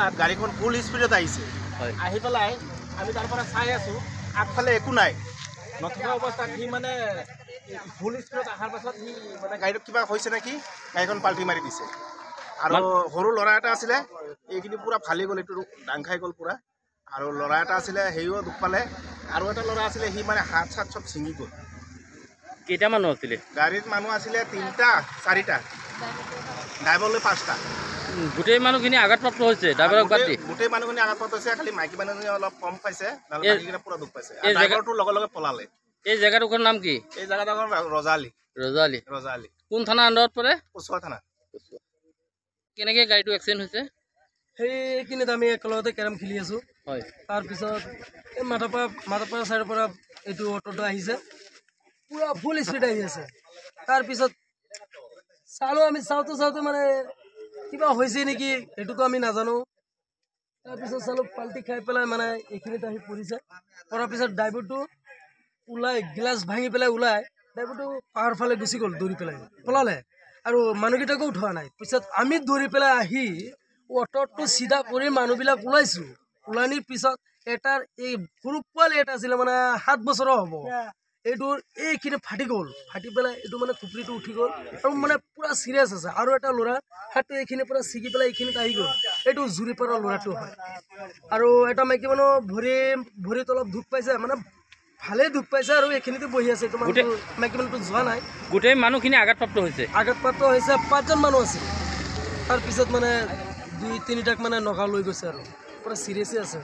অৱস্থাত গাড়ীখন ফুল স্পীডত আহিছে আহি পেলাই আমি তাৰ পৰা চাই আছোঁ আগফালে একো নাই নথকা অৱস্থাত সি মানে ফুল স্পীডত অহাৰ পাছত সি মানে গাড়ীটোত কিবা হৈছে নেকি গাড়ীখন পাল্টি মাৰি দিছে আৰু সৰু ল'ৰা এটা আছিলে এইখিনি পূৰা ফালি গ'ল এইটো ডাং খাই গ'ল পূৰা আৰু ল'ৰা এটা আছিলে সেইও দুখ পালে আৰু এটা ল'ৰা আছিলে সি মানে হাত চাত চব ছিঙি গ'ল কেইটা মানুহ আছিলে গাড়ীত মানুহ আছিলে 3টা 4টা ড্ৰাইভাৰলৈ 5টা গোটেই মানুহখিনি আঘাতপ্ৰাপ্ত হৈছে ড্ৰাইভাৰক বাদ দি গোটেই মানুহখিনি আঘাতপ্ৰাপ্ত হৈছে খালি মাইকী মানুহজনী অলপ কম পাইছে পুৰা দুখ পাইছে ড্ৰাইভাৰটো লগে লগে পলালে এই জেগাটোৰ নাম কি এই জেগাটোৰ ৰজালি ৰজালি ৰজালি কোন থানা আণ্ডাৰত পৰে কোচুৱা থানা কেনেকৈ গাড়ীটো এক্সিডেণ্ট হৈছে সেইখিনিত আমি একেলগতে কেৰম খেলি আছোঁ হয় তাৰপিছত এই মাথাপাৰা চাইডৰ পৰা এইটো অটোটো আহিছে পুৰা ফুল স্পীড আহি আছে তাৰপিছত চালোঁ আমি চাওঁতে মানে কিবা হৈছে নেকি সেইটোতো আমি নাজানো তাৰপিছত চালোঁ পাল্টি খাই পেলাই মানে এইখিনিত আহি পৰিছে পৰাৰ পিছত ড্ৰাইভাৰটো ওলাই গিলাচ ভাঙি পেলাই ওলাই ড্ৰাইভাৰটো পাহাৰ ফালে গুচি গ'ল দৌৰি পেলাই পলালে আৰু মানুহকেইটাকো উঠোৱা নাই পিছত আমি দৌৰি পেলাই আহি অটোটো চিধা কৰি মানুহবিলাক ওলাইছোঁ ওলানিৰ পিছত এটাৰ এই সৰু পোৱালি এটা আছিলে মানে 7 বছৰৰ হ'ব এইটোৰ এইখিনি ফাটি গ'ল ফাটি পেলাই এইটো মানে খুপৰিটো উঠি গ'ল আৰু মানে পুৰা চিৰিয়াছ আছে আৰু এটা ল'ৰা হাতটো এইখিনি পৰা ছিগি পেলাই এইখিনিত আহি গ'ল এইটো জুৰি পৰা ল'ৰাটো হয় আৰু এটা মাইকী মানুহ ভৰিত অলপ দুখ পাইছে মানে ভালেই দুখ পাইছে আৰু এইখিনিতে বহি আছে এইটো মানুহ মাইকী মানুহটো যোৱা নাই গোটেই মানুহখিনি আঘাতপ্ৰাপ্ত হৈছে 5জন মানুহ আছে তাৰপিছত মানে 2-3টাক মানে নগাঁও লৈ গৈছে আৰু পুৰা চিৰিয়াছে আছে